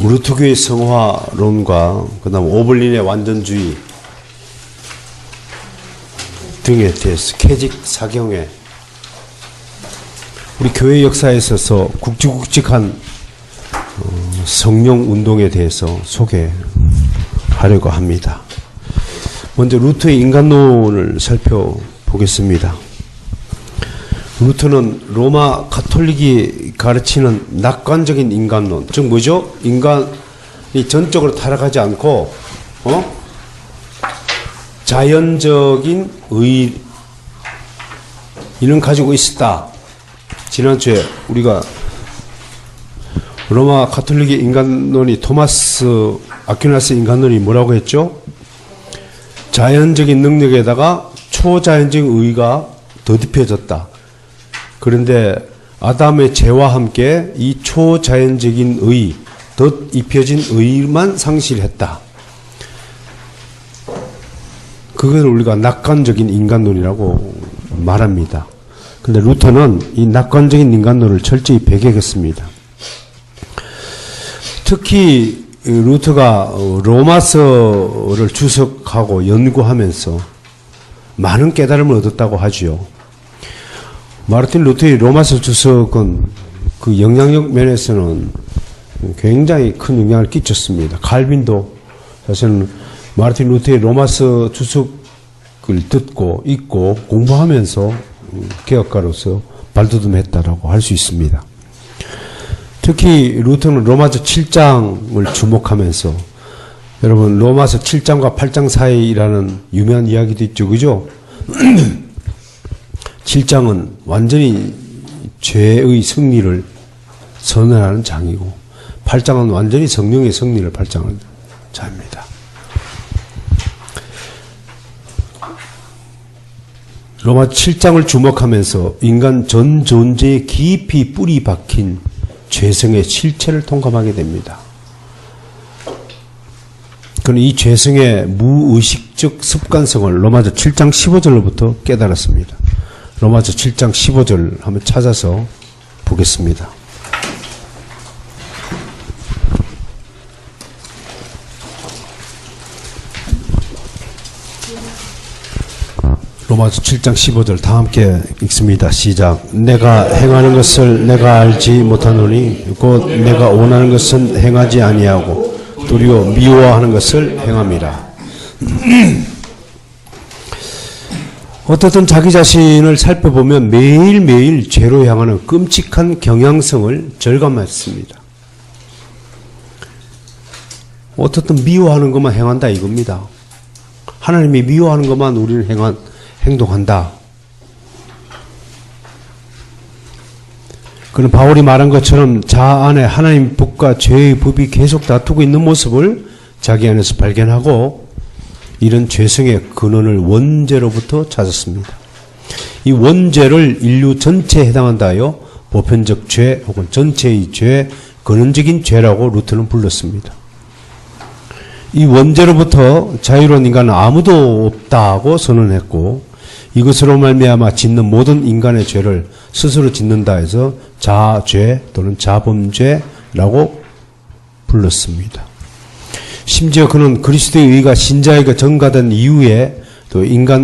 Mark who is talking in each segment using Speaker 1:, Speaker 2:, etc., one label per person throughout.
Speaker 1: 루터교의 성화론과 그다음 오블린의 완전주의 등에 대해서 캐직 사경에 우리 교회 역사에 있어서 굵직굵직한 성령 운동에 대해서 소개하려고 합니다. 먼저 루터의 인간론을 살펴보겠습니다. 루터는 로마 가톨릭이 가르치는 낙관적인 인간론, 즉 뭐죠? 인간이 전적으로 타락하지 않고 자연적인 의의는 가지고 있었다. 지난주에 우리가 로마 가톨릭의 인간론이 토마스 아퀴나스 인간론이 뭐라고 했죠? 자연적인 능력에다가 초자연적인 의의가 더딥혀졌다. 그런데 아담의 죄와 함께 이 초자연적인 의의, 덧입혀진 의의만 상실했다. 그걸 우리가 낙관적인 인간론이라고 말합니다. 그런데 루터는 이 낙관적인 인간론을 철저히 배격했습니다. 특히 루터가 로마서를 주석하고 연구하면서 많은 깨달음을 얻었다고 하지요. 마르틴 루터의 로마서 주석은 그 영향력 면에서는 굉장히 큰 영향을 끼쳤습니다. 칼빈도 사실은 마르틴 루터의 로마서 주석을 듣고 읽고 공부하면서 개혁가로서 발돋움했다라고 할 수 있습니다. 특히 루터는 로마서 7장을 주목하면서 여러분 로마서 7장과 8장 사이라는 유명한 이야기도 있죠. 그죠? 7장은 완전히 죄의 승리를 선언하는 장이고 8장은 완전히 성령의 승리를 발장하는 장입니다. 로마 7장을 주목하면서 인간 전 존재에 깊이 뿌리 박힌 죄성의 실체를 통감하게 됩니다. 그는 이 죄성의 무의식적 습관성을 로마서 7장 15절로부터 깨달았습니다. 로마서 7장 15절 한번 찾아서 보겠습니다. 로마서 7장 15절 다 함께 읽습니다. 시작. 내가 행하는 것을 내가 알지 못하노니 곧 내가 원하는 것은 행하지 아니하고 도리어 미워하는 것을 행함이라. 어떻든 자기 자신을 살펴보면 매일매일 죄로 향하는 끔찍한 경향성을 절감했습니다. 어떻든 미워하는 것만 행한다 이겁니다. 하나님이 미워하는 것만 우리는 행동한다. 그는 바울이 말한 것처럼 자아 안에 하나님 법과 죄의 법이 계속 다투고 있는 모습을 자기 안에서 발견하고 이런 죄성의 근원을 원죄로부터 찾았습니다. 이 원죄를 인류 전체에 해당한다 하여 보편적 죄 혹은 전체의 죄, 근원적인 죄라고 루터는 불렀습니다. 이 원죄로부터 자유로운 인간은 아무도 없다고 선언했고 이것으로 말미암아 짓는 모든 인간의 죄를 스스로 짓는다 해서 자죄 또는 자범죄라고 불렀습니다. 심지어 그는 그리스도의 의가 신자에게 전가된 이후에 또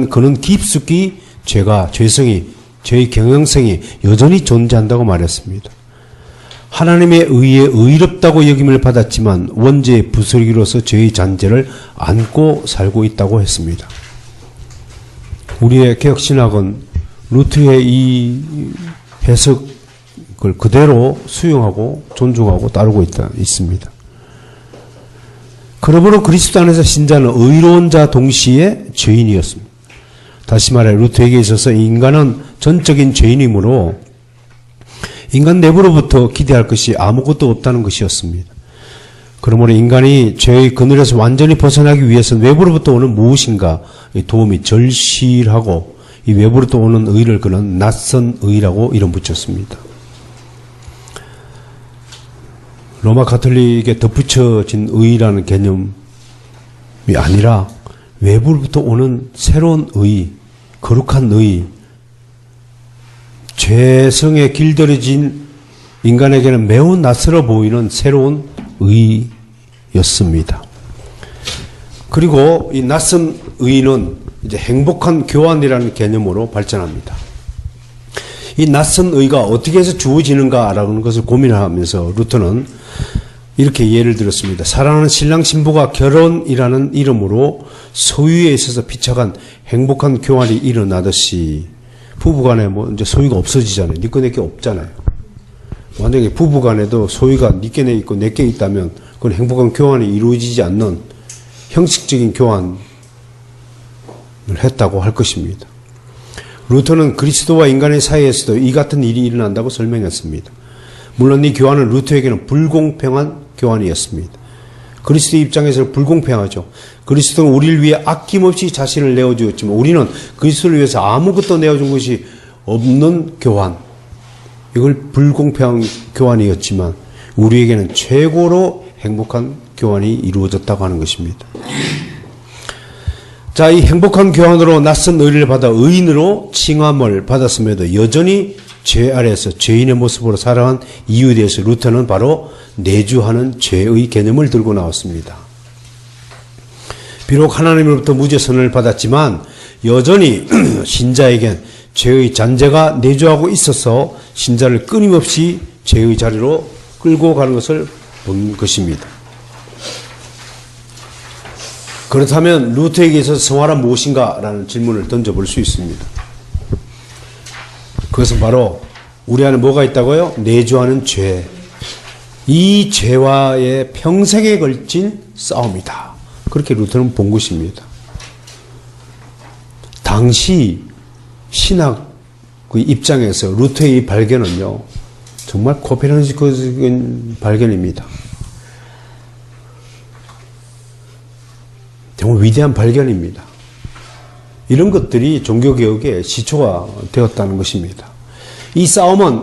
Speaker 1: 그는 깊숙이 죄성이, 죄의 경향성이 여전히 존재한다고 말했습니다. 하나님의 의에 의롭다고 여김을 받았지만 원죄의 부스러기로서 죄의 잔재를 안고 살고 있다고 했습니다. 우리의 개혁신학은 루터의 이 해석을 그대로 수용하고 존중하고 따르고 있습니다. 그러므로 그리스도 안에서 신자는 의로운 자 동시에 죄인이었습니다. 다시 말해 루터에게 있어서 인간은 전적인 죄인이므로 인간 내부로부터 기대할 것이 아무것도 없다는 것이었습니다. 그러므로 인간이 죄의 그늘에서 완전히 벗어나기 위해서는 외부로부터 오는 무엇인가 도움이 절실하고 이 외부로부터 오는 의를 그는 낯선 의라고 이름 붙였습니다. 로마 가톨릭에 덧붙여진 의라는 개념이 아니라 외부로부터 오는 새로운 의, 거룩한 의, 죄성에 길들여진 인간에게는 매우 낯설어 보이는 새로운 의였습니다. 그리고 이 낯선 의는 이제 행복한 교환이라는 개념으로 발전합니다. 이 낯선 의가 어떻게 해서 주어지는가라는 것을 고민하면서 루터는 이렇게 예를 들었습니다. 사랑하는 신랑 신부가 결혼이라는 이름으로 소유에 있어서 비참한 행복한 교환이 일어나듯이 부부간에 뭐 이제 소유가 없어지잖아요. 니꺼 내꺼 없잖아요. 만약에 부부간에도 소유가 니꺼 내 있고 내꺼 있다면 그건 행복한 교환이 이루어지지 않는 형식적인 교환을 했다고 할 것입니다. 루터는 그리스도와 인간의 사이에서도 이 같은 일이 일어난다고 설명했습니다. 물론 이 교환은 루터에게는 불공평한 교환이었습니다. 그리스도의 입장에서는 불공평하죠. 그리스도는 우리를 위해 아낌없이 자신을 내어주었지만 우리는 그리스도를 위해서 아무것도 내어준 것이 없는 교환, 이걸 불공평한 교환이었지만 우리에게는 최고로 행복한 교환이 이루어졌다고 하는 것입니다. 자, 이 행복한 교환으로 낯선 의를 받아 의인으로 칭함을 받았음에도 여전히 죄 아래에서 죄인의 모습으로 살아간 이유에 대해서 루터는 바로 내주하는 죄의 개념을 들고 나왔습니다. 비록 하나님으로부터 무죄선을 받았지만 여전히 신자에겐 죄의 잔재가 내주하고 있어서 신자를 끊임없이 죄의 자리로 끌고 가는 것을 본 것입니다. 그렇다면 루터에게 있어서 성화란 무엇인가? 라는 질문을 던져볼 수 있습니다. 그것은 바로 우리 안에 뭐가 있다고요? 내주하는 죄. 이 죄와의 평생에 걸친 싸움이다. 그렇게 루터는 본 것입니다. 당시 신학의 입장에서 루터의 발견은요, 정말 코페르니쿠스적인 발견입니다. 정말 위대한 발견입니다. 이런 것들이 종교개혁의 시초가 되었다는 것입니다. 이 싸움은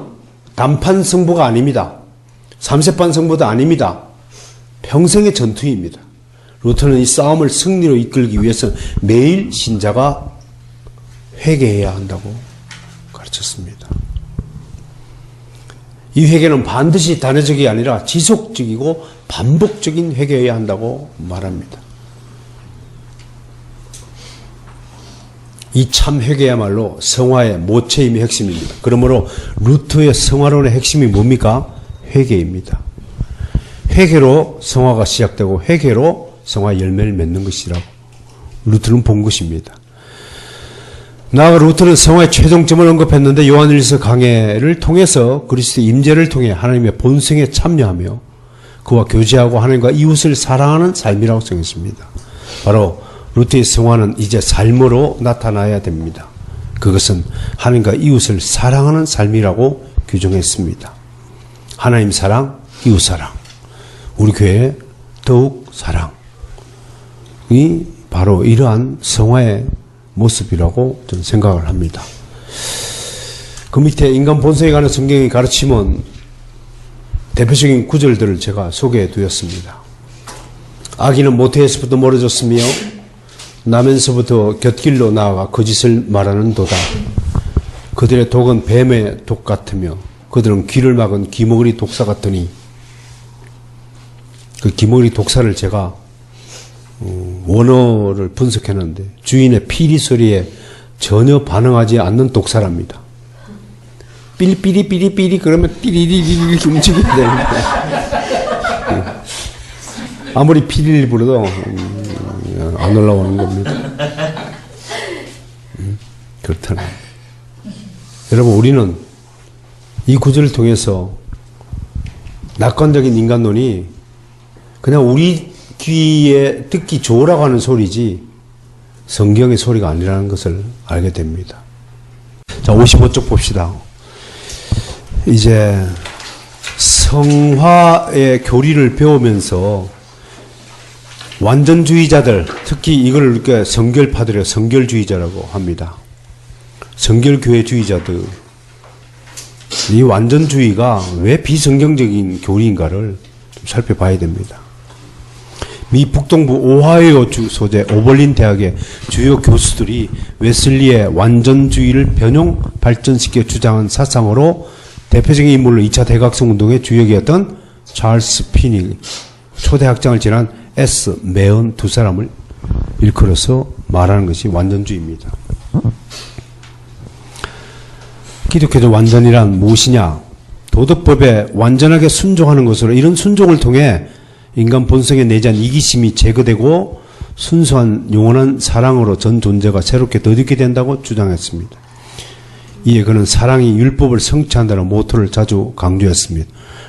Speaker 1: 단판 승부가 아닙니다. 3세판 승부도 아닙니다. 평생의 전투입니다. 루터는 이 싸움을 승리로 이끌기 위해서 매일 신자가 회개해야 한다고 가르쳤습니다. 이 회개는 반드시 단회적이 아니라 지속적이고 반복적인 회개해야 한다고 말합니다. 이 참 회개야말로 성화의 모체임이 핵심입니다. 그러므로 루터의 성화론의 핵심이 뭡니까? 회개입니다. 회개로 성화가 시작되고 회개로 성화 열매를 맺는 것이라고 루터는 본 것입니다. 나아가 루터는 성화의 최종점을 언급했는데 요한일서 강해를 통해서 그리스도의 임재를 통해 하나님의 본성에 참여하며 그와 교제하고 하나님과 이웃을 사랑하는 삶이라고 정했습니다. 바로 루터의 성화는 이제 삶으로 나타나야 됩니다. 그것은 하나님과 이웃을 사랑하는 삶이라고 규정했습니다. 하나님 사랑, 이웃 사랑, 우리 교회의 더욱 사랑이 바로 이러한 성화의 모습이라고 저는 생각을 합니다. 그 밑에 인간 본성에 관한 성경의 가르침은 대표적인 구절들을 제가 소개해 두었습니다. 악인은 모태에서부터 멀어졌으며 나면서부터 곁길로 나아가 거짓을 말하는 도다. 그들의 독은 뱀의 독 같으며 그들은 귀를 막은 기머리 독사 같으니, 그 기머리 독사를 제가 원어를 분석했는데 주인의 피리 소리에 전혀 반응하지 않는 독사랍니다. 삐리삐리삐리삐리 그러면 삐리리리 이렇게 움직여야 됩니다. 아무리 피리를 불어도 안 올라오는 겁니다. 그렇다네. 여러분, 우리는 이 구절을 통해서 낙관적인 인간론이 그냥 우리 귀에 듣기 좋으라고 하는 소리지 성경의 소리가 아니라는 것을 알게 됩니다. 자, 55쪽 봅시다. 이제 성화의 교리를 배우면서 완전주의자들, 특히 이걸 이렇게 성결파들이라 성결주의자라고 합니다. 성결교회주의자들, 이 완전주의가 왜 비성경적인 교리인가를 좀 살펴봐야 됩니다. 미 북동부 오하이오 주 소재 오벌린 대학의 주요 교수들이 웨슬리의 완전주의를 변형 발전시켜 주장한 사상으로 대표적인 인물로 2차 대각성 운동의 주역이었던 찰스 피니, 초대학장을 지난 S, 매언 두 사람을 일컬어서 말하는 것이 완전주의입니다. 기독교적 완전이란 무엇이냐? 도덕법에 완전하게 순종하는 것으로 이런 순종을 통해 인간 본성에 내재한 이기심이 제거되고 순수한 영원한 사랑으로 전 존재가 새롭게 덧입게 된다고 주장했습니다. 이에 그는 사랑이 율법을 성취한다는 모토를 자주 강조했습니다.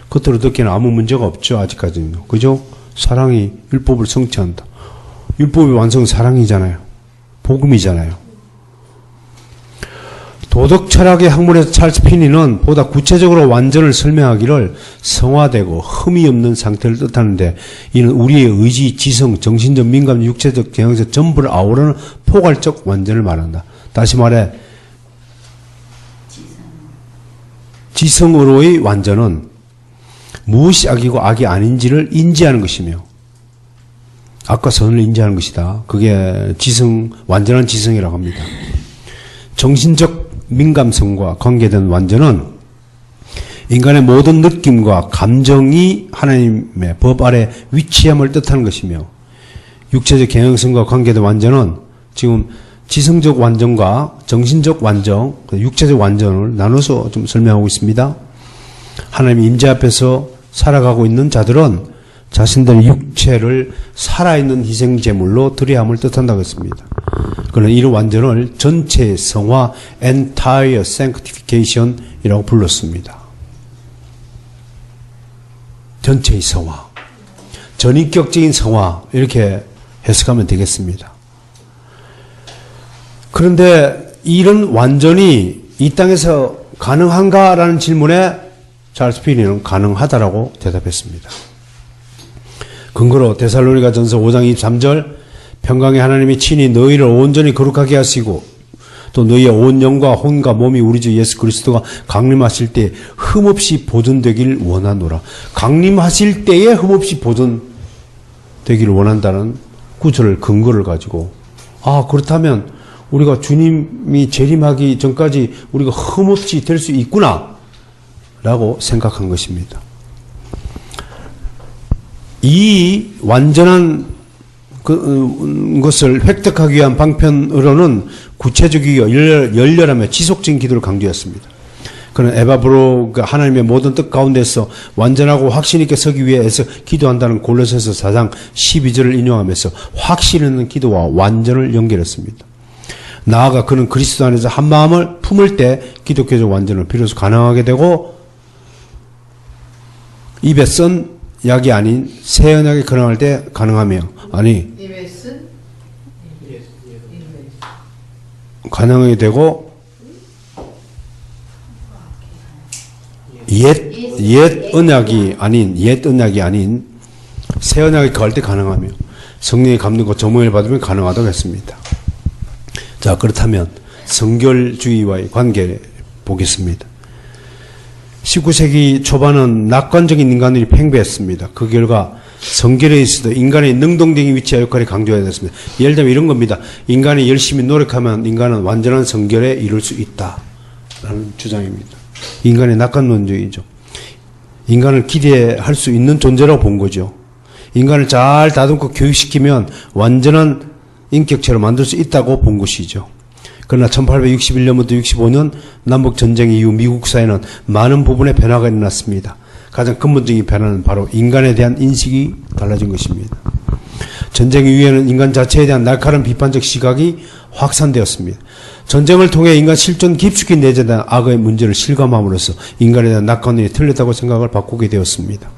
Speaker 1: 겉으로 듣기에는 아무 문제가 없죠. 아직까지는. 그죠? 사랑이 율법을 성취한다. 율법의 완성은 사랑이잖아요. 복음이잖아요. 도덕 철학의 학문에서 찰스 피니는 보다 구체적으로 완전을 설명하기를 성화되고 흠이 없는 상태를 뜻하는데, 이는 우리의 의지, 지성, 정신적, 민감, 육체적, 경영적 전부를 아우르는 포괄적 완전을 말한다. 다시 말해 지성으로의 완전은 무엇이 악이고 악이 아닌지를 인지하는 것이며, 악과 선을 인지하는 것이다. 그게 지성, 완전한 지성이라고 합니다. 정신적 민감성과 관계된 완전은 인간의 모든 느낌과 감정이 하나님의 법 아래 위치함을 뜻하는 것이며, 육체적 경영성과 관계된 완전은 지금 지성적 완전과 정신적 완전, 육체적 완전을 나눠서 좀 설명하고 있습니다. 하나님 임재 앞에서 살아가고 있는 자들은 자신들의 육체를 살아있는 희생제물로 드려야 함을 뜻한다고 했습니다. 그러나 이런 완전을 전체의 성화, entire sanctification 이라고 불렀습니다. 전체의 성화, 전인격적인 성화, 이렇게 해석하면 되겠습니다. 그런데 이런 완전이 이 땅에서 가능한가라는 질문에 찰스 피니는 가능하다라고 대답했습니다. 근거로 데살로니가 전서 5장 23절, 평강의 하나님이 친히 너희를 온전히 거룩하게 하시고 또 너희의 온 영과 혼과 몸이 우리 주 예수 그리스도가 강림하실 때 흠없이 보존되길 원하노라. 강림하실 때에 흠없이 보존되기를 원한다는 구절을 근거를 가지고, 그렇다면 우리가 주님이 재림하기 전까지 우리가 흠없이 될 수 있구나 라고 생각한 것입니다. 이 완전한 것을 획득하기 위한 방편으로는 구체적이고 열렬하며 지속적인 기도를 강조했습니다. 그는 에바브로가 하나님의 모든 뜻 가운데서 완전하고 확신 있게 서기 위해서 기도한다는 골로새서 4장 12절을 인용하면서 확신 있는 기도와 완전을 연결했습니다. 나아가 그는 그리스도 안에서 한 마음을 품을 때 기독교적 완전을 비로소 가능하게 되고, 입에 쓴 약이 아닌 새 언약이 가능할 때 가능하며, 가능하게 되고, 옛 언약이 아닌 새 언약이 가할 때 가능하며, 성령의 감동과 점을 받으면 가능하다고 했습니다. 자, 그렇다면 성결주의와의 관계 보겠습니다. 19세기 초반은 낙관적인 인간들이 팽배했습니다. 그 결과 성결에 있어도 인간의 능동적인 위치와 역할이 강조해야 됐습니다. 예를 들면 이런 겁니다. 인간이 열심히 노력하면 인간은 완전한 성결에 이룰 수 있다라는 주장입니다. 인간의 낙관론적이죠. 인간을 기대할 수 있는 존재라고 본 거죠. 인간을 잘 다듬고 교육시키면 완전한 인격체로 만들 수 있다고 본 것이죠. 그러나 1861년부터 65년 남북전쟁 이후 미국 사회는 많은 부분의 변화가 일어났습니다. 가장 근본적인 변화는 바로 인간에 대한 인식이 달라진 것입니다. 전쟁 이후에는 인간 자체에 대한 날카로운 비판적 시각이 확산되었습니다. 전쟁을 통해 인간 실존 깊숙이 내재된 악의 문제를 실감함으로써 인간에 대한 낙관론이 틀렸다고 생각을 바꾸게 되었습니다.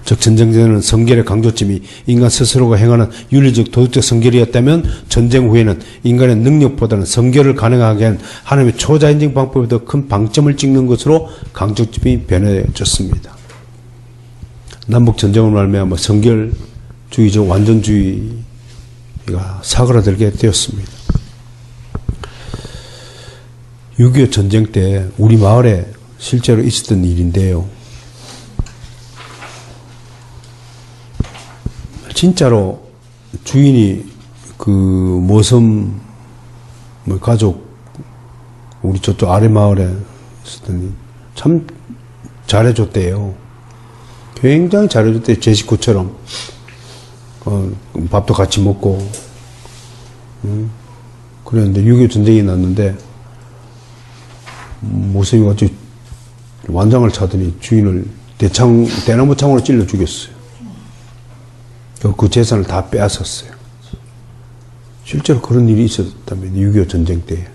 Speaker 1: 즉 전쟁 전에는 성결의 강조점이 인간 스스로가 행하는 윤리적 도덕적 성결이었다면, 전쟁 후에는 인간의 능력보다는 성결을 가능하게 한 하나님의 초자연적 방법에 더 큰 방점을 찍는 것으로 강조점이 변해졌습니다. 남북전쟁을 말미암아 성결주의적 완전주의가 사그라들게 되었습니다. 6.25 전쟁 때 우리 마을에 실제로 있었던 일인데요. 진짜로 주인이 그 모섬 가족, 우리 저쪽 아래 마을에 있었더니 참 잘해줬대요. 굉장히 잘해줬대요. 제 식구처럼. 밥도 같이 먹고. 그랬는데 6.25 전쟁이 났는데 모습이 같이 완장을 차더니 주인을 대나무 창으로 찔러 죽였어요. 그 재산을 다 빼앗았어요. 실제로 그런 일이 있었다면 6.25 전쟁 때에.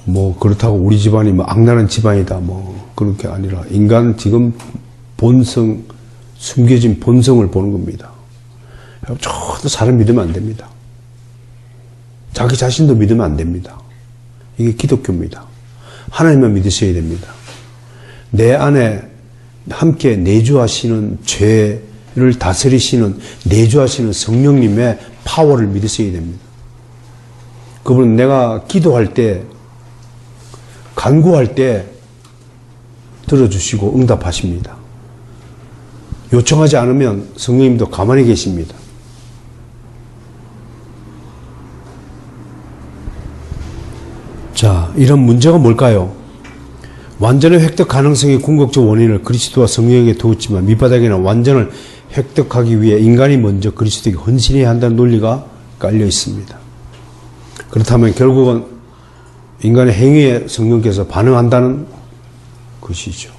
Speaker 1: 뭐 그렇다고 우리 집안이 뭐 악랄한 집안이다 뭐 그런 게 아니라 인간 지금 본성, 숨겨진 본성을 보는 겁니다. 저도 사람 믿으면 안 됩니다. 자기 자신도 믿으면 안 됩니다. 이게 기독교입니다. 하나님만 믿으셔야 됩니다. 내 안에 함께 내주하시는 죄를 다스리시는 내주하시는 성령님의 파워를 믿으셔야 됩니다. 그분은 내가 기도할 때 간구할 때 들어주시고 응답하십니다. 요청하지 않으면 성령님도 가만히 계십니다. 자, 이런 문제가 뭘까요? 완전의 획득 가능성의 궁극적 원인을 그리스도와 성령에게 두었지만 밑바닥에는 완전을 획득하기 위해 인간이 먼저 그리스도에게 헌신해야 한다는 논리가 깔려 있습니다. 그렇다면 결국은 인간의 행위에 성령께서 반응한다는 것이죠.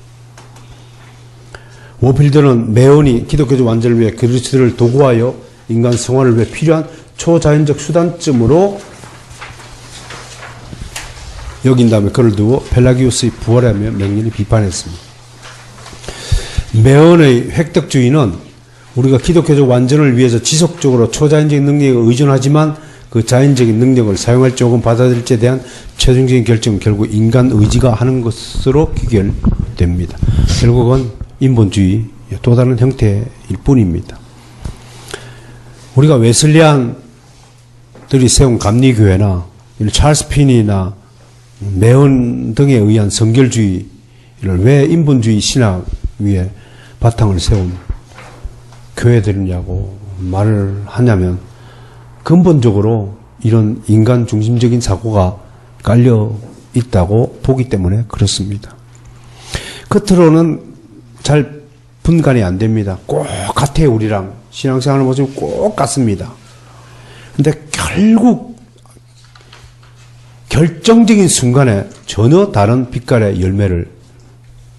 Speaker 1: 워필드는 매언이 기독교적 완전을 위해 그리스도를 도구하여 인간 성화를 위해 필요한 초자연적 수단쯤으로 여긴 다음에 그를 두고 펠라기우스의 부활하며 명렬히 비판했습니다. 매언의 획득주의는 우리가 기독교적 완전을 위해서 지속적으로 초자연적인 능력에 의존하지만 그 자연적인 능력을 사용할 적은 받아들일지에 대한 최종적인 결정은 결국 인간 의지가 하는 것으로 귀결됩니다. 결국은 인본주의 또 다른 형태일 뿐입니다. 우리가 웨슬리안들이 세운 감리교회나 찰스 핀이나 매언 등에 의한 성결주의를 왜 인본주의 신학 위에 바탕을 세운 교회들이냐고 말을 하냐면 근본적으로 이런 인간 중심적인 사고가 깔려 있다고 보기 때문에 그렇습니다. 겉으로는 잘 분간이 안 됩니다. 꼭 같아요. 우리랑 신앙생활을 보시면 꼭 같습니다. 근데 결국 결정적인 순간에 전혀 다른 빛깔의 열매를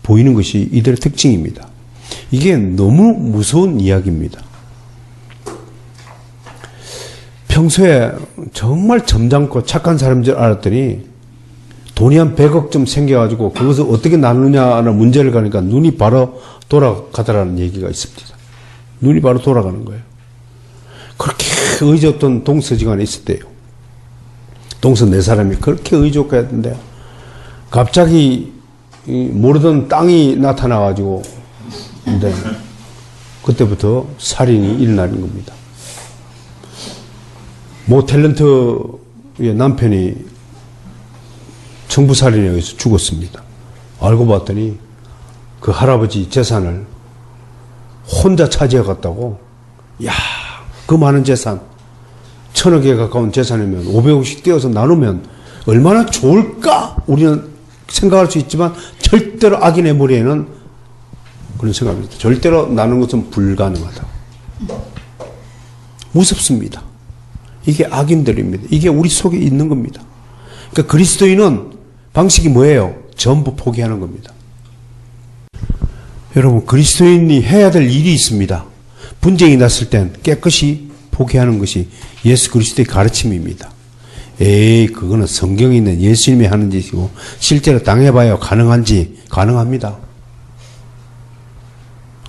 Speaker 1: 보이는 것이 이들의 특징입니다. 이게 너무 무서운 이야기입니다. 평소에 정말 점잖고 착한 사람인 줄 알았더니 돈이 한 100억 좀 생겨가지고 그것을 어떻게 나누냐는 문제를 가니까 눈이 바로 돌아가더라는 얘기가 있습니다. 눈이 바로 돌아가는 거예요. 그렇게 의지없던 동서지간에 있었대요. 동서 네 사람이 그렇게 의지없게 했는데 갑자기 모르던 땅이 나타나가지고 근데 그때부터 살인이 일어나는 겁니다. 모 탤런트의 남편이 청부살인에 의해서 죽었습니다. 알고 봤더니 그 할아버지 재산을 혼자 차지해 갔다고. 야, 그 많은 재산 1,000억에 가까운 재산이면 500억씩 떼어서 나누면 얼마나 좋을까? 우리는 생각할 수 있지만 절대로 악인의 머리에는 그런 생각입니다. 절대로 나누는 것은 불가능하다. 무섭습니다. 이게 악인들입니다. 이게 우리 속에 있는 겁니다. 그러니까 그리스도인은 방식이 뭐예요? 전부 포기하는 겁니다. 여러분, 그리스도인이 해야 될 일이 있습니다. 분쟁이 났을 땐 깨끗이 포기하는 것이 예수 그리스도의 가르침입니다. 에이, 그거는 성경에 있는 예수님이 하는 짓이고 실제로 당해봐야 가능한지 가능합니다.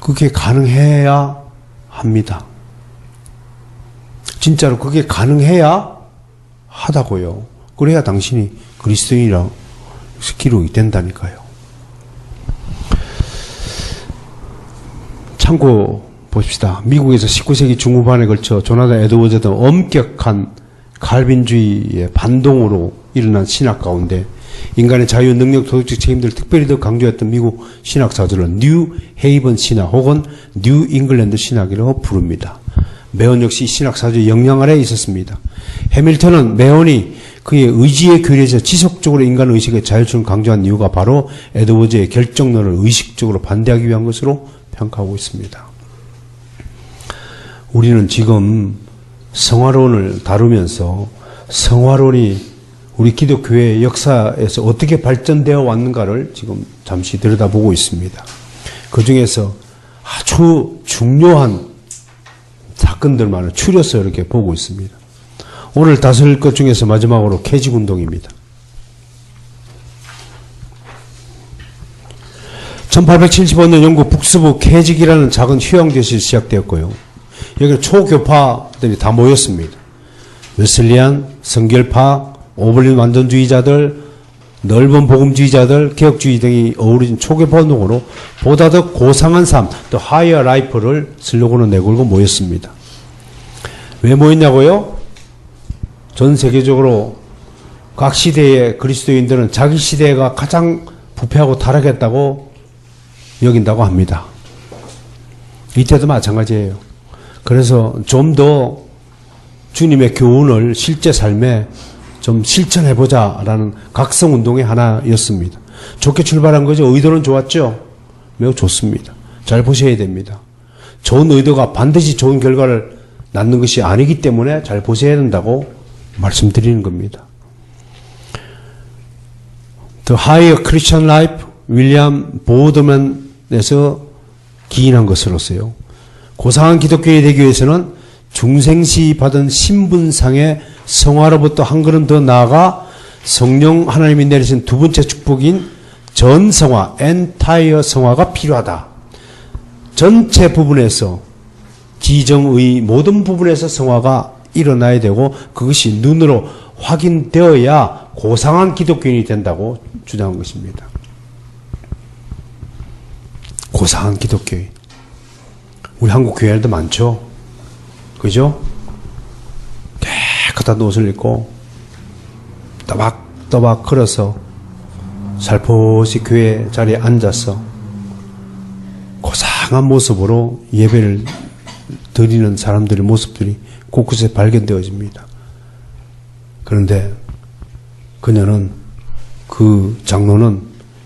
Speaker 1: 그게 가능해야 합니다. 진짜로 그게 가능해야 하다고요. 그래야 당신이 그리스도인이라 기록이 된다니까요. 참고 보십시다. 미국에서 19세기 중후반에 걸쳐 조나단 에드워즈 등 엄격한 칼빈주의의 반동으로 일어난 신학 가운데 인간의 자유, 능력, 도덕적 책임들을 특별히 더 강조했던 미국 신학사들은 뉴 헤이븐 신학 혹은 뉴 잉글랜드 신학이라고 부릅니다. 매언 역시 신학사주의 영향 아래에 있었습니다. 해밀턴은 매헌이 그의 의지에 교리에서 지속적으로 인간 의식의 자율성을 강조한 이유가 바로 에드워즈의 결정론을 의식적으로 반대하기 위한 것으로 평가하고 있습니다. 우리는 지금 성화론을 다루면서 성화론이 우리 기독교의 역사에서 어떻게 발전되어 왔는가를 지금 잠시 들여다보고 있습니다. 그 중에서 아주 중요한 사건들만을 추려서 이렇게 보고 있습니다. 오늘 다룰 것 중에서 마지막으로 캐직운동입니다. 1875년 영국 북서부 캐직이라는 작은 휴양도시에서 시작되었고요. 여기는 초교파들이 다 모였습니다. 웨슬리안, 성결파, 오블린 완전주의자들, 넓은 복음주의자들, 개혁주의 등이 어우러진 초교파 운동으로 보다 더 고상한 삶, 더 하이어 라이프를 슬로건을 내걸고 모였습니다. 왜 모였냐고요? 전 세계적으로 각 시대의 그리스도인들은 자기 시대가 가장 부패하고 타락했다고 여긴다고 합니다. 이때도 마찬가지예요. 그래서 좀 더 주님의 교훈을 실제 삶에 좀 실천해보자라는 각성운동의 하나였습니다. 좋게 출발한 거죠. 의도는 좋았죠. 매우 좋습니다. 잘 보셔야 됩니다. 좋은 의도가 반드시 좋은 결과를 낳는 것이 아니기 때문에 잘 보셔야 된다고 말씀드리는 겁니다. The Higher Christian Life, 윌리엄 보드만에서 기인한 것으로서요. 고상한 기독교에 되기 위해서는 중생시 받은 신분상의 성화로부터 한 걸음 더 나아가 성령 하나님이 내리신 두 번째 축복인 전성화, 엔타이어 성화가 필요하다. 전체 부분에서 지정의 모든 부분에서 성화가 일어나야 되고 그것이 눈으로 확인되어야 고상한 기독교인이 된다고 주장한 것입니다. 고상한 기독교인. 우리 한국 교회들도 많죠. 그죠? 깨끗한 옷을 입고 또박또박 걸어서 살포시 교회 자리에 앉아서 고상한 모습으로 예배를 드리는 사람들의 모습들이 곳곳에 발견되어집니다. 그런데 그녀는, 그 장로는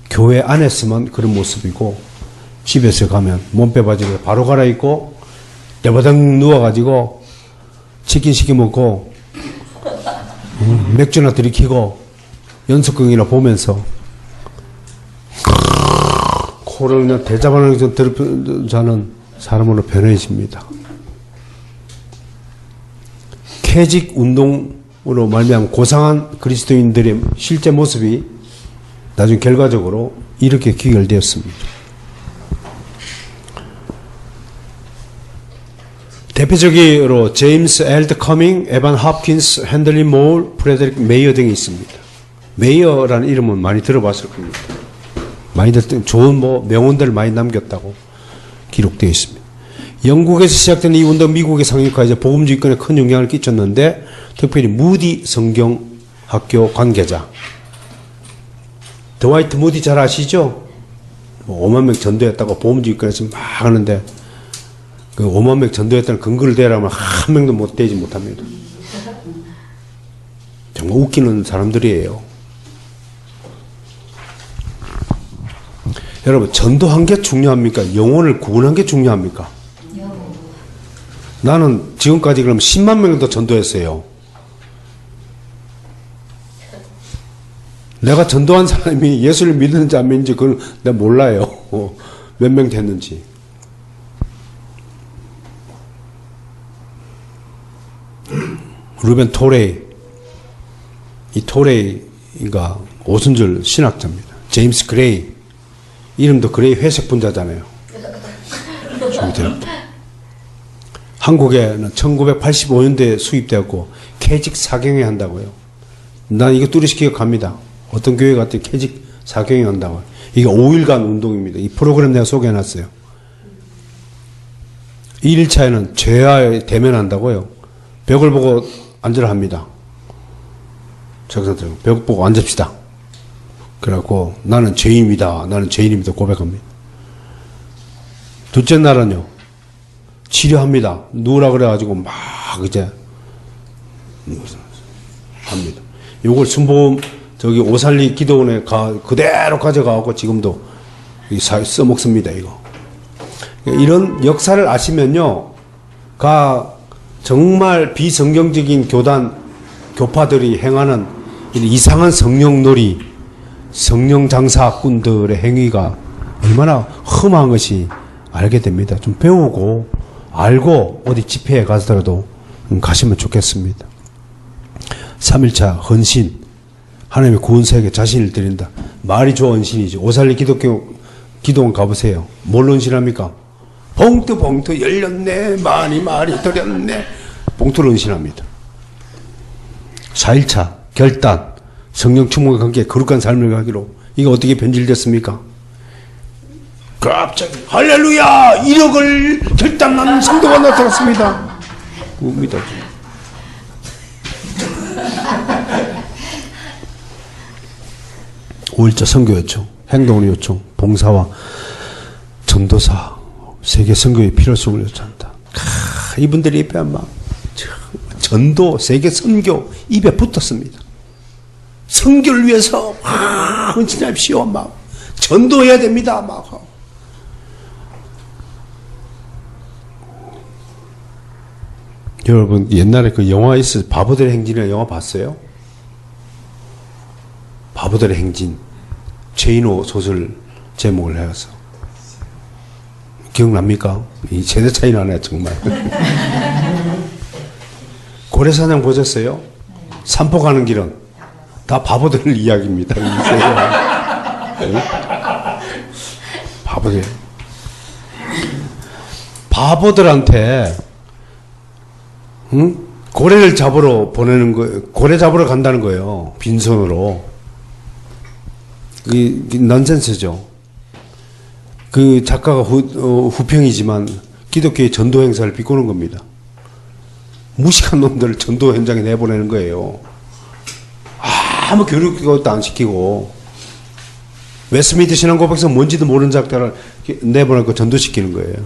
Speaker 1: 교회 안에서만 그런 모습이고 집에서 가면 몸빼 바지를 바로 갈아입고 떼바닥 누워가지고 치킨 시켜 먹고 맥주나 들이키고 연속극이나 보면서 코를 그냥 대자반을 자는 사람으로 변해집니다. 캐직 운동으로 말미암아 고상한 그리스도인들의 실제 모습이 나중 결과적으로 이렇게 귀결되었습니다. 대표적으로 제임스 엘드 커밍, 에반 홉킨스, 핸들리 모울, 프레데릭 메이어 등이 있습니다. 메이어라는 이름은 많이 들어봤을 겁니다. 많이 좋은 명언들을 많이 남겼다고 기록되어 있습니다. 영국에서 시작된 이 운동 미국에 상륙하여 이제 복음주의권에 큰 영향을 끼쳤는데 특별히 무디 성경학교 관계자 드와이트 무디 잘 아시죠? 5만 명 전도했다고 복음주의권에서 막 하는데 그 5만 명 전도했다는 근거를 대라면 한 명도 못 대지 못합니다. 정말 웃기는 사람들이에요. 여러분, 전도한 게 중요합니까? 영혼을 구원한 게 중요합니까? 나는 지금까지 그럼 10만 명도 전도했어요. 내가 전도한 사람이 예수를 믿는지 안 믿는지 그건 내가 몰라요. 몇 명 됐는지. 루벤 토레이, 이 토레이가 오순절 신학자입니다. 제임스 그레이, 이름도 그레이 회색 분자잖아요. 한국에는 1985년대에 수입되었고 캐직 사경회 한다고요. 난 이거 뚜렷이 기억합니다. 어떤 교회 같은 캐직 사경회 한다고요. 이게 5일간 운동입니다. 이 프로그램 내가 소개해놨어요. 1일차에는 죄와에 대면한다고요. 벽을 보고 앉으라 합니다. 적사들 벽 보고 앉읍시다. 그래갖고 나는 죄인입니다. 나는 죄인입니다. 고백합니다. 둘째 날은요. 치료합니다. 누우라 그래가지고 막 이제 합니다. 요걸 순복음 저기 오살리 기도원에 그대로 가져가고 지금도 써먹습니다, 이거. 이런 역사를 아시면요, 정말 비성경적인 교파들이 행하는 이상한 성령놀이, 성령장사꾼들의 행위가 얼마나 험한 것이 알게 됩니다. 좀 배우고, 알고, 어디 집회에 가서라도 가시면 좋겠습니다. 3일차 헌신. 하나님의 구원사에게 자신을 드린다. 말이 좋아 헌신이죠. 오살리 기도원 가보세요. 뭘 헌신합니까? 봉투 열렸네. 많이 드렸네. 봉투를 헌신합니다. 4일차 결단. 성령 충만과 함께 거룩한 삶을 가기로. 이거 어떻게 변질됐습니까? 갑자기 할렐루야 1억을 결단하는 성도가 나타났습니다. 뭡니다. 5일자 선교 요청, 행동을 요청, 봉사와 전도사, 세계 선교의 필요성을 요청한다. 이분들이 입에 막 전도, 세계 선교 입에 붙었습니다. 선교를 위해서 헌신합시오. 막 전도해야 됩니다. 막. 여러분 옛날에 그 영화 있어요. 바보들의 행진이라는 영화 봤어요? 바보들의 행진. 최인호 소설 제목을 해서 기억납니까? 이 세대 차이 나네 정말. 고래사냥 보셨어요? 산포 가는 길은 다 바보들 이야기입니다. 바보들한테 고래를 잡으러 보내는 거예요. 고래 잡으러 간다는 거예요. 빈손으로. 이 넌센스죠. 그 작가가 후평이지만 기독교의 전도 행사를 비꼬는 겁니다. 무식한 놈들을 전도 현장에 내보내는 거예요. 아무 교육도 안 시키고 웨스트민스터 신앙고백서 뭔지도 모르는 작가를 내보내고 전도시키는 거예요.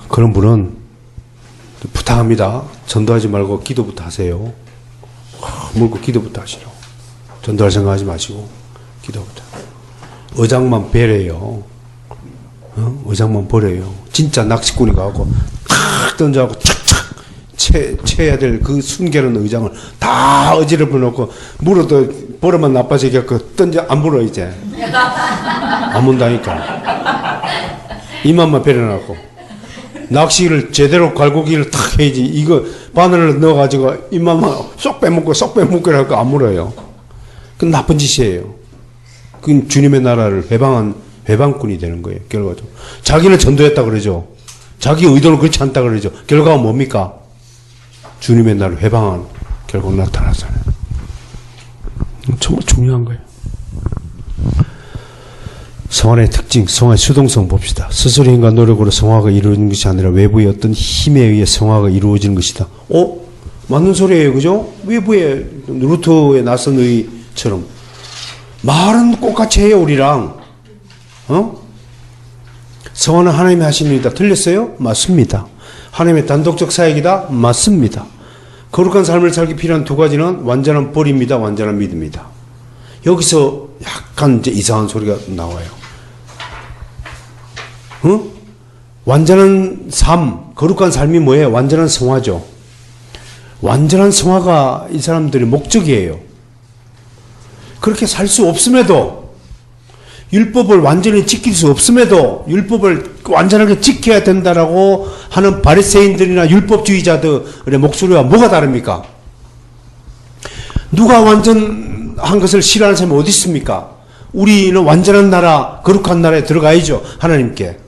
Speaker 1: 그런 분은 부탁합니다. 전도하지 말고 기도부터 하세요. 물고 기도부터 하시라고. 전도할 생각하지 마시고 기도부터. 의장만 베래요. 의장만 버려요. 진짜 낚시꾼이 가고 탁 던져갖고 착착 채야 될 그 순결한 의장을 다 어지럽혀 놓고 물어도 버려만 나빠서 이렇게 던져 안 물어 이제. 안 문다니까. 이만만 베려놨고 낚시를 제대로 갈고기를 탁 해야지. 이거 바늘을 넣어가지고 이만만 쏙 빼먹고 하고 안 물어요. 그건 나쁜 짓이에요. 그건 주님의 나라를 회방꾼이 되는 거예요. 결과적으로. 자기는 전도했다 그러죠. 자기 의도는 그렇지 않다 그러죠. 결과가 뭡니까? 주님의 나라를 회방한 결과가 나타나잖아요. 정말 중요한 거예요. 성화의 특징, 성화의 수동성 봅시다. 스스로 힘과 노력으로 성화가 이루어지는 것이 아니라 외부의 어떤 힘에 의해 성화가 이루어지는 것이다. 맞는 소리예요. 그죠? 외부의 루터의 낯선 의처럼. 말은 똑같이 해요, 우리랑. 성화는 하나님이 하시는 일이다. 틀렸어요? 맞습니다. 하나님의 단독적 사역이다? 맞습니다. 거룩한 삶을 살기 필요한 두 가지는 완전한 벌입니다. 완전한 믿음이다. 여기서 약간 이제 이상한 소리가 나와요. 완전한 삶, 거룩한 삶이 뭐예요? 완전한 성화죠. 완전한 성화가 이 사람들의 목적이에요. 그렇게 살 수 없음에도, 율법을 완전히 지킬 수 없음에도 율법을 완전하게 지켜야 된다라고 하는 바리새인들이나 율법주의자들의 목소리와 뭐가 다릅니까? 누가 완전한 것을 싫어하는 사람이 어디 있습니까? 우리는 완전한 나라, 거룩한 나라에 들어가야죠. 하나님께.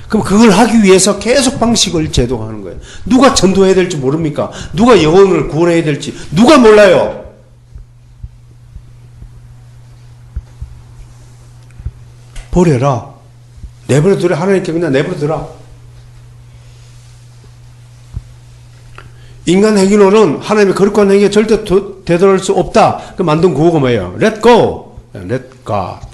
Speaker 1: 그럼 그걸 하기 위해서 계속 방식을 제도하는 거예요. 누가 전도해야 될지 모릅니까? 누가 영혼을 구원해야 될지 누가 몰라요? 버려라. 내버려두라. 하나님께 그냥 내버려두라. 인간 행위로는 하나님의 거룩한 행위에 절대 되돌아올 수 없다. 그 만든 구호가 뭐예요? Let go. Let God.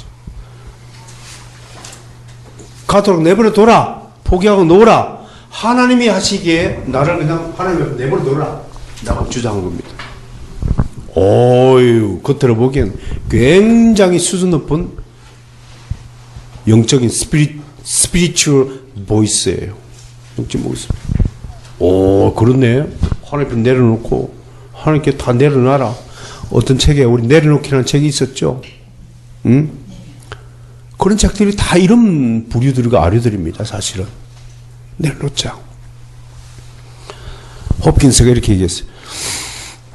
Speaker 1: 가도록 내버려둬라. 포기하고 놓으라. 하나님이 하시기에 나를 그냥 하나님 앞에 내버려 둬라. 라고 주장한 겁니다. 어유, 겉으로 보기엔 굉장히 수준 높은 영적인 스피리추얼 보이스예요. 영적인 보이스. 오, 그렇네. 하나님 앞에 내려놓고 하나님께 다 내려놔라. 어떤 책에 우리 내려놓기라는 책이 있었죠. 응? 그런 책들이 다 이런 부류들과 아류들입니다. 사실은. 내려놓자. 홉킨스가 이렇게 얘기했어요.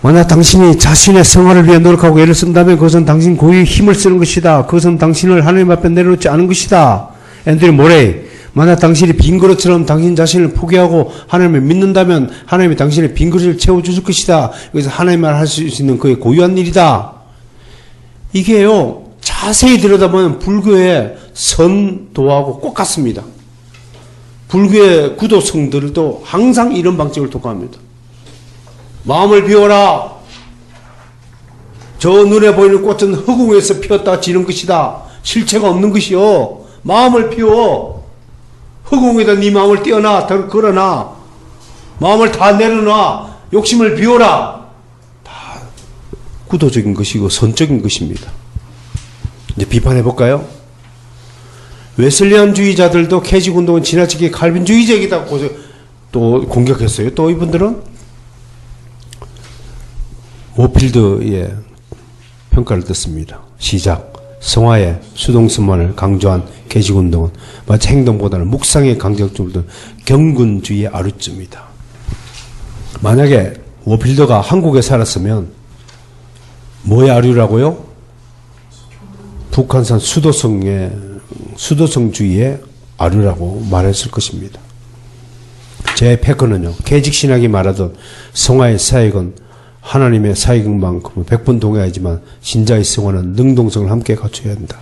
Speaker 1: 만약 당신이 자신의 생활을 위해 노력하고 애를 쓴다면 그것은 당신 고유의 힘을 쓰는 것이다. 그것은 당신을 하나님 앞에 내려놓지 않은 것이다. 앤드류 모레이. 만약 당신이 빈 그릇처럼 당신 자신을 포기하고 하나님을 믿는다면 하나님이 당신의 빈 그릇을 채워주실 것이다. 그래서 하나님만 할 수 있는 그의 고유한 일이다. 이게요, 자세히 들여다보면 불교의 선도하고 꼭 같습니다. 불교의 구도성들도 항상 이런 방식을 독과합니다. 마음을 비워라. 저 눈에 보이는 꽃은 허공에서 피었다 지는 것이다. 실체가 없는 것이요. 마음을 비워. 허공에다 네 마음을 띄어놔. 걸어놔. 마음을 다 내려놔. 욕심을 비워라. 다 구도적인 것이고 선적인 것입니다. 이제 비판해 볼까요? 웨슬리안주의자들도 캐직운동은 지나치게 칼빈주의적이다고 또 공격했어요. 또 이분들은 모필드의 평가를 듣습니다. 시작. 성화의 수동성만을 강조한 개식운동은 마치 행동보다는 묵상의 강조점을 둔 경군주의의 아류쯤이다. 만약에 모필드가 한국에 살았으면 뭐의 아류라고요? 북한산 수도성주의의 아류라고 말했을 것입니다. 제 패커는요, 개직신학이 말하던 성화의 사역은 하나님의 사역만큼은 100번 동의하지만 신자의 성화는 능동성을 함께 갖춰야 한다.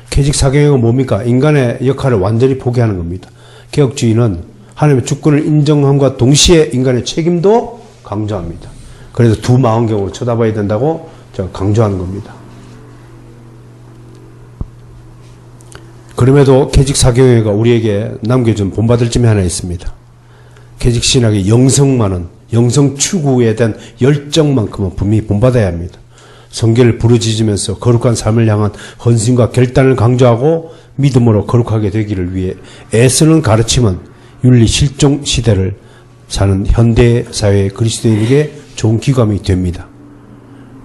Speaker 1: 개직사경은 뭡니까? 인간의 역할을 완전히 포기하는 겁니다. 개혁주의는 하나님의 주권을 인정함과 동시에 인간의 책임도 강조합니다. 그래서 두 망원경으로 쳐다봐야 된다고 제가 강조하는 겁니다. 그럼에도 개직사경회가 우리에게 남겨준 본받을 점이 하나 있습니다. 개직신학의 영성 추구에 대한 열정만큼은 분명히 본받아야 합니다. 성결을 부르짖으면서 거룩한 삶을 향한 헌신과 결단을 강조하고 믿음으로 거룩하게 되기를 위해 애쓰는 가르침은 윤리 실종 시대를 사는 현대 사회의 그리스도인에게 좋은 기감이 됩니다.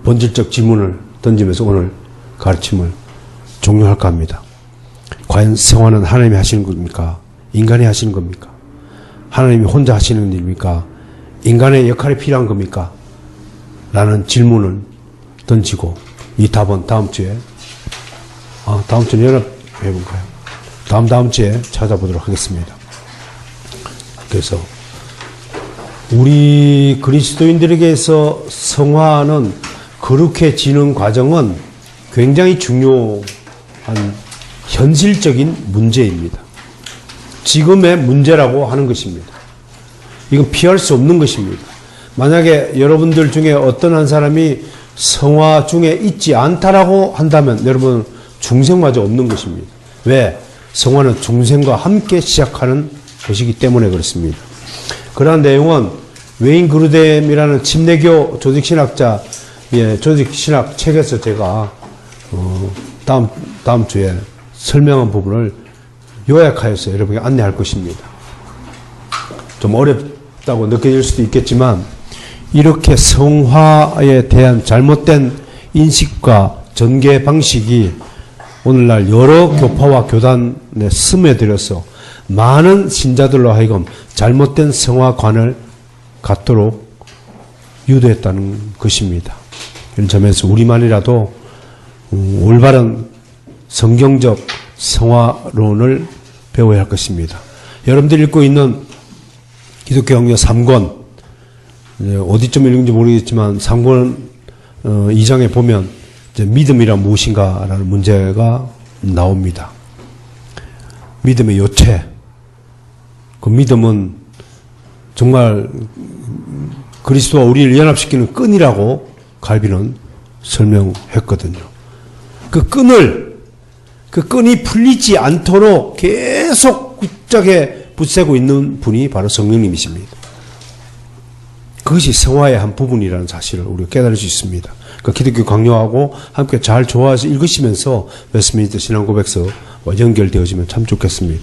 Speaker 1: 본질적 질문을 던지면서 오늘 가르침을 종료할까 합니다. 과연 성화는 하나님이 하시는 겁니까? 인간이 하시는 겁니까? 하나님이 혼자 하시는 일입니까? 인간의 역할이 필요한 겁니까? 라는 질문을 던지고 이 답은 다음 주에 다음 주는 연합해볼까요? 다음 주에 찾아보도록 하겠습니다. 그래서 우리 그리스도인들에게서 성화는 거룩해지는 과정은 굉장히 중요한 현실적인 문제입니다. 지금의 문제라고 하는 것입니다. 이건 피할 수 없는 것입니다. 만약에 여러분들 중에 어떤 한 사람이 성화 중에 있지 않다라고 한다면 여러분 중생마저 없는 것입니다. 왜? 성화는 중생과 함께 시작하는 것이기 때문에 그렇습니다. 그러한 내용은 웨인 그루뎀이라는 침례교 조직신학자 조직신학 책에서 제가 다음 주에 설명한 부분을 요약하여서 여러분에게 안내할 것입니다. 좀 어렵다고 느껴질 수도 있겠지만 이렇게 성화에 대한 잘못된 인식과 전개 방식이 오늘날 여러 교파와 교단에 스며들어서 많은 신자들로 하여금 잘못된 성화관을 갖도록 유도했다는 것입니다. 이런 점에서 우리만이라도 올바른 성경적 성화론을 배워야 할 것입니다. 여러분들이 읽고 있는 기독교 강요 3권 어디쯤 읽는지 모르겠지만 3권 2장에 보면 이제 믿음이란 무엇인가라는 문제가 나옵니다. 믿음의 요체. 그 믿음은 정말 그리스도와 우리를 연합시키는 끈이라고 갈비는 설명했거든요. 그 끈이 풀리지 않도록 계속 굳게 붙세고 있는 분이 바로 성령님이십니다. 그것이 성화의 한 부분이라는 사실을 우리가 깨달을 수 있습니다. 그러니까 기독교 강요하고 함께 잘 좋아해서 읽으시면서 웨스트민스터 신앙고백서와 연결되어지면 참 좋겠습니다.